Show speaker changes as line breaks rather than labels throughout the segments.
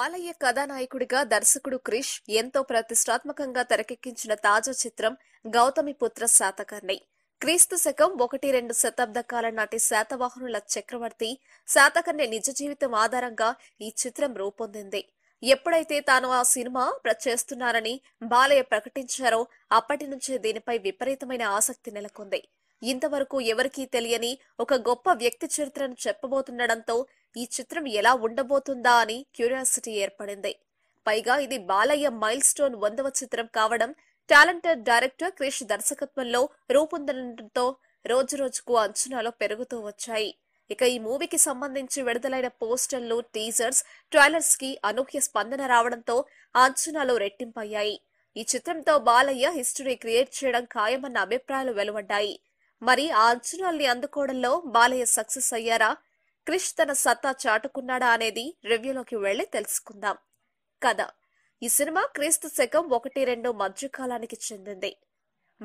బాలయ్య కథానాయకుడిగా దర్శకుడు క్రిష్ ఎంతో ప్రతిష్టాత్మకంగా తెరకెక్కించిన తాజా చిత్రం గౌతమిపుత్ర శాతకర్ణి. క్రీస్తు శకం 1-2 శతాబ్ద కాలం నాటి శాతవాహనుల చక్రవర్తి శాతకర్ణి నిజ జీవితం ఆధారంగా ఈ చిత్రం రూపొందింది. ఎప్పుడైతే తాను ఆ సినిమా చేస్తున్నారని బాలయ్య ప్రకటించారో అప్పటి నుంచే దీనిపై విపరీతమైన ఆసక్తి నెలకొంది. ఇంతవరకు ఎవరికీ తెలియని ఒక గొప్ప వ్యక్తి చరిత్రను చెప్పబోతుండటంతో ఈ చిత్రం ఎలా ఉండబోతుందా అని క్యూరియాసిటీ ఏర్పడింది. పైగా ఇది బాలయ్య మైల్ స్టోన్ 100వ చిత్రం కావడం, టాలెంటెడ్ డైరెక్టర్ క్రిష్ దర్శకత్వంలో రూపొందడంతో రోజురోజుకు అంచనాలు పెరుగుతూ వచ్చాయి. ఇక ఈ మూవీకి సంబంధించి విడుదలైన పోస్టర్లు, టీజర్స్, ట్రైలర్స్ కి అనూహ్య స్పందన రావడంతో అంచనాలు రెట్టింపయ్యాయి. ఈ చిత్రంతో బాలయ్య హిస్టరీ క్రియేట్ చేయడం ఖాయమన్న అభిప్రాయాలు వెలువడ్డాయి. మరి ఆ అంచనాల్ని అందుకోవడంలో బాలయ్య సక్సెస్ అయ్యారా, క్రిష్ తన సత్తా చాటుకున్నాడా అనేది రివ్యూలోకి వెళ్లి తెలుసుకుందాం. కథ: ఈ సినిమా క్రీస్తు శకం 1-2 మధ్యకాలానికి చెందింది.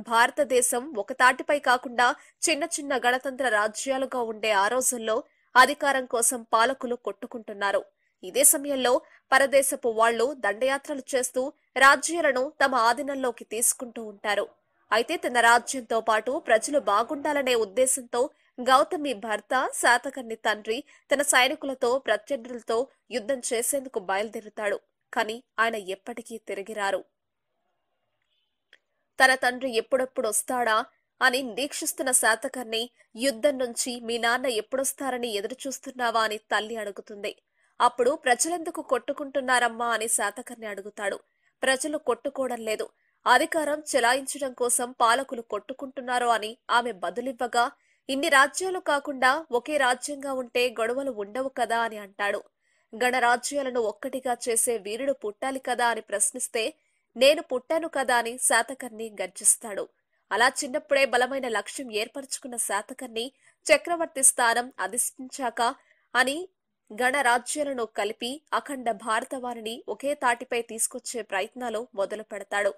భారతదేశం ఒక తాటిపై కాకుండా చిన్న చిన్న గణతంత్ర రాజ్యాలుగా ఉండే ఆ రోజుల్లో అధికారం కోసం పాలకులు కొట్టుకుంటున్నారు. ఇదే సమయంలో పరదేశపు వాళ్లు దండయాత్రలు చేస్తూ రాజ్యాలను తమ ఆధీనంలోకి తీసుకుంటూ ఉంటారు. అయితే తన రాజ్యంతో పాటు ప్రజలు బాగుండాలనే ఉద్దేశంతో గౌతమి భర్త శాతకర్ణి తండ్రి తన సైనికులతో ప్రత్యర్థులతో యుద్ధం చేసేందుకు బయలుదేరుతాడు. కానీ ఆయన ఎప్పటికీ తిరిగిరారు. తన తండ్రి ఎప్పుడెప్పుడు వస్తాడా అని నిరీక్షిస్తున్న శాతకర్ణి యుద్ధం నుంచి మీ నాన్న ఎప్పుడొస్తారని ఎదురు చూస్తున్నావా అని తల్లి అడుగుతుంది. అప్పుడు ప్రజలెందుకు కొట్టుకుంటున్నారమ్మా అని శాతకర్ణి అడుగుతాడు. ప్రజలు కొట్టుకోవడం లేదు, అధికారం చెలాయించడం కోసం పాలకులు కొట్టుకుంటున్నారు అని ఆమె బదులివ్వగా, ఇన్ని రాజ్యాలు కాకుండా ఒకే రాజ్యంగా ఉంటే గొడవలు ఉండవు కదా అని అంటాడు. గణరాజ్యాలను ఒక్కటిగా చేసే వీరుడు పుట్టాలి కదా అని ప్రశ్నిస్తే, నేను పుట్టాను కదా అని శాతకర్ణి గర్జిస్తాడు. అలా చిన్నప్పుడే బలమైన లక్ష్యం ఏర్పరచుకున్న శాతకర్ణి చక్రవర్తి స్థానం అధిష్ఠించాక అని గణరాజ్యాలను కలిపి అఖండ భారతవారిని ఒకే తాటిపై తీసుకొచ్చే ప్రయత్నాలు మొదలు పెడతాడు.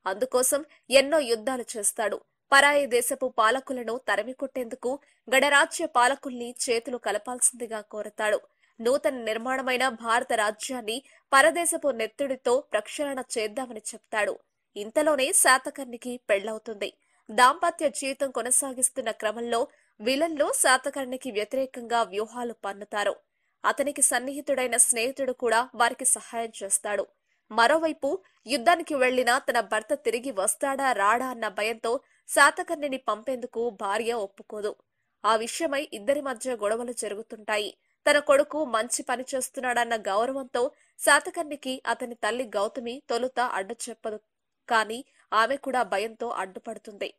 అందుకోసం ఎన్నో యుద్ధాలు చేస్తాడు. పరాయి దేశపు పాలకులను తరిమికొట్టేందుకు గణరాజ్య పాలకుల్ని చేతులు కలపాల్సిందిగా కోరతాడు. నూతన నిర్మాణమైన భారత రాజ్యాన్ని పరదేశపు నెత్తుడితో ప్రక్షాళన చేద్దామని చెప్తాడు. ఇంతలోనే శాతకర్ణికి పెళ్లవుతుంది. దాంపత్య జీవితం కొనసాగిస్తున్న క్రమంలో విలన్లు శాతకర్ణికి వ్యతిరేకంగా వ్యూహాలు పన్నుతారు. అతనికి సన్నిహితుడైన స్నేహితుడు కూడా వారికి సహాయం చేస్తాడు. మరోవైపు యుద్ధానికి వెళ్లిన తన భర్త తిరిగి వస్తాడా రాడా అన్న భయంతో శాతకర్ణిని పంపేందుకు భార్య ఒప్పుకోదు. ఆ విషయమై ఇద్దరి మధ్య గొడవలు జరుగుతుంటాయి. తన కొడుకు మంచి పని చేస్తున్నాడన్న గౌరవంతో శాతకర్ణికి అతని తల్లి గౌతమి తొలుత అడ్డు చెప్పదు. కాని ఆమె కూడా భయంతో అడ్డుపడుతుంది.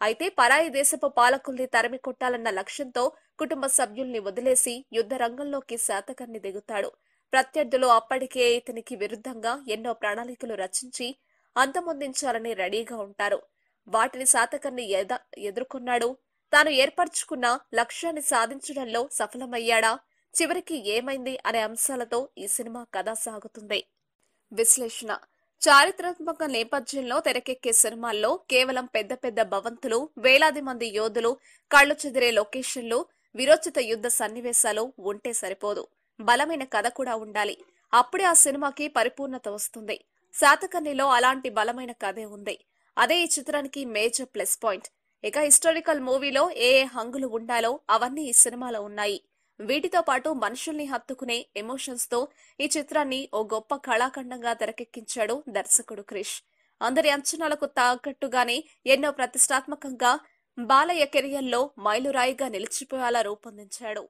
అయితే పరాయి దేశపు పాలకుల్ని తరిమి కొట్టాలన్న లక్ష్యంతో కుటుంబ సభ్యుల్ని వదిలేసి యుద్ధ రంగంలోకి శాతకర్ణి దిగుతాడు. ప్రత్యర్థులు అప్పటికే ఇతనికి విరుద్ధంగా ఎన్నో ప్రణాళికలు రచించి అంతమొందించాలని రెడీగా ఉంటారు. వాటిని శాతకర్ణి ఎదుర్కొన్నాడు. తాను ఏర్పరచుకున్న లక్ష్యాన్ని సాధించడంలో సఫలమయ్యాడా, చివరికి ఏమైంది అనే అంశాలతో ఈ సినిమా కథ సాగుతుంది. విశ్లేషణ: చారిత్రాత్మక నేపథ్యంలో తెరకెక్కే సినిమాల్లో కేవలం పెద్ద పెద్ద భవంతులు, వేలాది మంది యోధులు, కళ్లు చెదిరే లొకేషన్లు, విరోచిత యుద్ధ సన్నివేశాలు ఉంటే సరిపోదు. బలమైన కథ కూడా ఉండాలి. అప్పుడే ఆ సినిమాకి పరిపూర్ణత వస్తుంది. శాతకర్ణిలో అలాంటి బలమైన కథే ఉంది. అదే ఈ చిత్రానికి మేజర్ ప్లస్ పాయింట్. ఇక హిస్టారికల్ మూవీలో ఏ హంగులు ఉండాలో అవన్నీ ఈ సినిమాలో ఉన్నాయి. వీటితో పాటు మనుషుల్ని హత్తుకునే ఎమోషన్స్ తో ఈ చిత్రాన్ని ఓ గొప్ప కళాఖండంగా తెరకెక్కించాడు దర్శకుడు క్రిష్. అందరి అంచనాలకు తగ్గట్టుగానే ఎన్నో ప్రతిష్టాత్మకంగా బాలయ్య కెరియర్లో మైలురాయిగా నిలిచిపోయేలా రూపొందించాడు.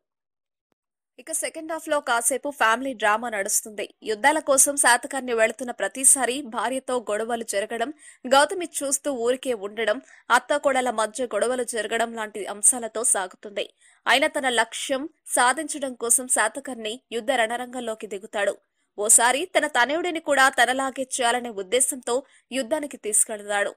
ఇక సెకండ్ హాఫ్ లో కాసేపు ఫ్యామిలీ డ్రామా నడుస్తుంది. యుద్ధాల కోసం శాతకర్ణి వెళుతున్న ప్రతిసారి భార్యతో గొడవలు జరగడం, గౌతమి చూస్తూ ఊరికే ఉండడం, అత్తాకోడల మధ్య గొడవలు జరగడం లాంటి అంశాలతో సాగుతుంది. అయినా తన లక్ష్యం సాధించడం కోసం శాతకర్ణి యుద్ధ రణరంగంలోకి దిగుతాడు. ఓసారి తన తనయుడిని కూడా తనలాగే చేయాలనే ఉద్దేశంతో యుద్ధానికి తీసుకెళ్తాడు.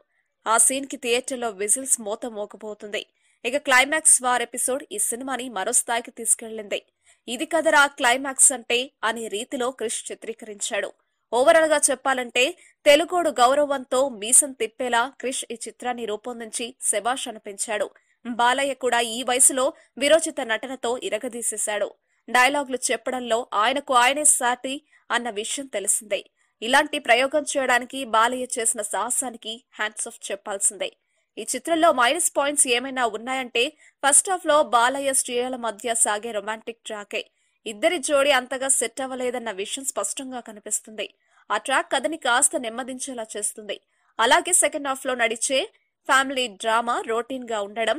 ఆ సీన్ కి థియేటర్లో విజిల్స్ మోత మోగబోతుంది. ఇక క్లైమాక్స్ వార్ ఎపిసోడ్ ఈ సినిమాని మరో స్థాయికి తీసుకెళ్లింది. ఇది కదరా క్లైమాక్స్ అంటే అనే రీతిలో క్రిష్ చిత్రీకరించాడు. ఓవరాల్ గా చెప్పాలంటే తెలుగోడు గౌరవంతో మీసం తిప్పేలా క్రిష్ ఈ చిత్రాన్ని రూపొందించి శభాష్ అనిపించాడు. బాలయ్య కూడా ఈ వయసులో విరోచిత నటనతో ఇరగదీసేశాడు. డైలాగులు చెప్పడంలో ఆయనకు ఆయనే సాటి అన్న విషయం తెలిసిందే. ఇలాంటి ప్రయోగం చేయడానికి బాలయ్య చేసిన సాహసానికి హ్యాండ్స్ ఆఫ్ చెప్పాల్సిందే. ఈ చిత్రంలో మైనస్ పాయింట్స్ ఏమైనా ఉన్నాయంటే ఫస్ట్ హాఫ్ లో బాలయ్య శ్రేయల మధ్య సాగే రొమాంటిక్ ట్రాకే. ఇద్దరి జోడీ అంతగా సెట్ అవ్వలేదన్న విషయం స్పష్టంగా కనిపిస్తుంది. ఆ ట్రాక్ కథని కాస్త నెమ్మదించేలా చేస్తుంది. అలాగే సెకండ్ హాఫ్ లో నడిచే ఫ్యామిలీ డ్రామా రొటీన్ గా ఉండడం,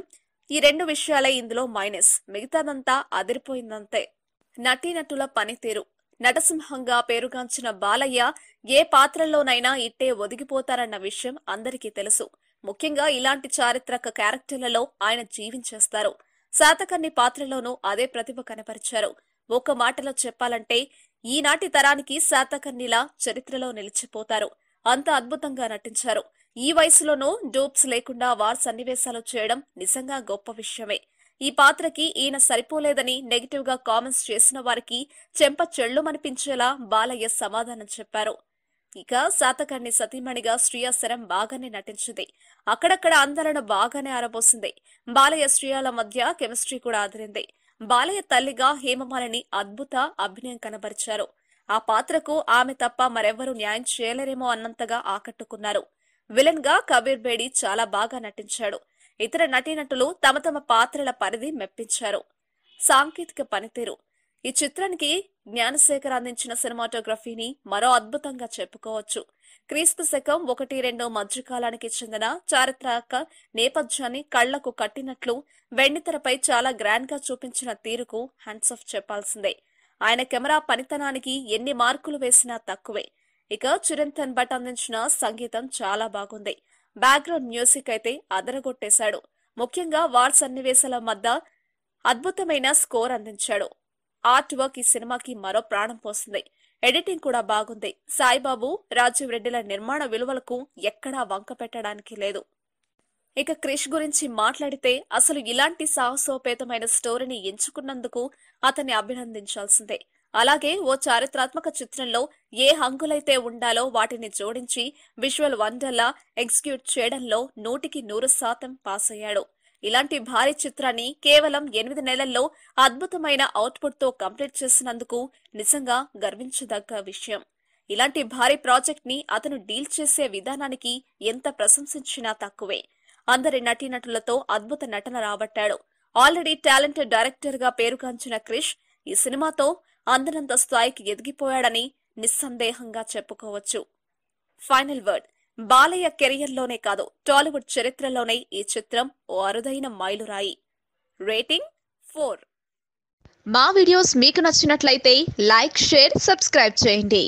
ఈ రెండు విషయాలే ఇందులో మైనస్. మిగతాదంతా అదిరిపోయిందంతే. నటీనటుల పనితీరు. నటసింహంగా పేరుగాంచిన బాలయ్య ఏ పాత్రల్లోనైనా ఇట్టే ఒదిగిపోతారన్న విషయం అందరికీ తెలుసు. ముఖ్యంగా ఇలాంటి చారిత్రక క్యారెక్టర్లలో ఆయన జీవించేస్తారు. శాతకర్ణి పాత్రలోనూ అదే ప్రతిభ కనపరిచారు. ఒక మాటలో చెప్పాలంటే ఈనాటి తరానికి శాతకర్ణిలా చరిత్రలో నిలిచిపోతారు. అంత అద్భుతంగా నటించారు. ఈ వయసులోనూ డూప్స్ లేకుండా వార్ సన్నివేశాలు చేయడం నిజంగా గొప్ప విషయమే. ఈ పాత్రకి ఈయన సరిపోలేదని నెగిటివ్ గా కామెంట్స్ చేసిన వారికి చెంప చెళ్లుమనిపించేలా బాలయ్య సమాధానం చెప్పారు. ఇక శాతకర్ణి సతీమణిగా శ్రియా శరం బాగానే నటించింది. అక్కడక్కడ అందరణ బాగానే ఆరబోసింది. బాలయ్య శ్రియాల మధ్య కెమిస్ట్రీ కూడా అదిరింది. బాలయ్య తల్లిగా హేమమాలిని అద్భుత అభినయం కనబరిచారు. ఆ పాత్రకు ఆమె తప్ప మరెవ్వరూ న్యాయం చేయలేరేమో అన్నంతగా ఆకట్టుకున్నారు. విలన్ గా కబీర్ బేడి చాలా బాగా నటించాడు. ఇతర నటీనటులు తమ తమ పాత్రల పరిధి మెప్పించారు. సాంకేతిక పనితీరు. ఈ చిత్రానికి జ్ఞానశేఖర్ అందించిన సినిమాటోగ్రఫీని మరో అద్భుతంగా చెప్పుకోవచ్చు. క్రీస్తు శకం 1-2 మధ్యకాలానికి చెందిన చారిత్రక నేపథ్యాన్ని కళ్లకు కట్టినట్లు వెండితెరపై చాలా గ్రాండ్ గా చూపించిన తీరుకు హ్యాండ్స్ ఆఫ్ చెప్పాల్సిందే. ఆయన కెమెరా పనితనానికి ఎన్ని మార్కులు వేసినా తక్కువే. ఇక చిరంతన్ భట్ అందించిన సంగీతం చాలా బాగుంది. బ్యాక్గ్రౌండ్ మ్యూజిక్ అయితే అదరగొట్టేశాడు. ముఖ్యంగా వార్ సన్నివేశాల మధ్య అద్భుతమైన స్కోర్ అందించాడు. ఆర్ట్ వర్క్ ఈ సినిమాకి మరో ప్రాణం పోసింది. ఎడిటింగ్ కూడా బాగుంది. సాయిబాబు, రాజీవ్ రెడ్డిల నిర్మాణ విలువలకు ఎక్కడా వంక పెట్టడానికి లేదు. ఇక క్రిష్ గురించి మాట్లాడితే అసలు ఇలాంటి సాహసోపేతమైన స్టోరీని ఎంచుకున్నందుకు అతన్ని అభినందించాల్సిందే. అలాగే ఓ చారిత్రాత్మక చిత్రంలో ఏ హంగులైతే ఉండాలో వాటిని జోడించి విజువల్ వండర్లా ఎగ్జిక్యూట్ చేయడంలో 100% పాస్ అయ్యాడు. ఇలాంటి భారీ చిత్రాన్ని కేవలం 8 నెలల్లో అద్భుతమైన అవుట్పుట్ తో కంప్లీట్ చేసినందుకు నిజంగా గర్వించదగ్గ విషయం. ఇలాంటి భారీ ప్రాజెక్ట్ ని అతను డీల్ చేసే విధానానికి ఎంత ప్రశంసించినా తక్కువే. అందరి నటీనటులతో అద్భుత నటన రాబట్టాడు. ఆల్రెడీ టాలెంటెడ్ డైరెక్టర్ గా పేరుగాంచిన క్రిష్ ఈ సినిమాతో అందనంత స్థాయికి ఎదిగిపోయాడని నిస్సందేహంగా చెప్పుకోవచ్చు. Final word. బాలయ్య కెరియర్లోనే కాదు, టాలీవుడ్ చరిత్రలోనే ఈ చిత్రం ఓ అరుదైన మైలురాయి. రేటింగ్ 4.
మా వీడియోస్ మీకు నచ్చినట్లయితే లైక్, షేర్, సబ్స్క్రైబ్ చేయండి.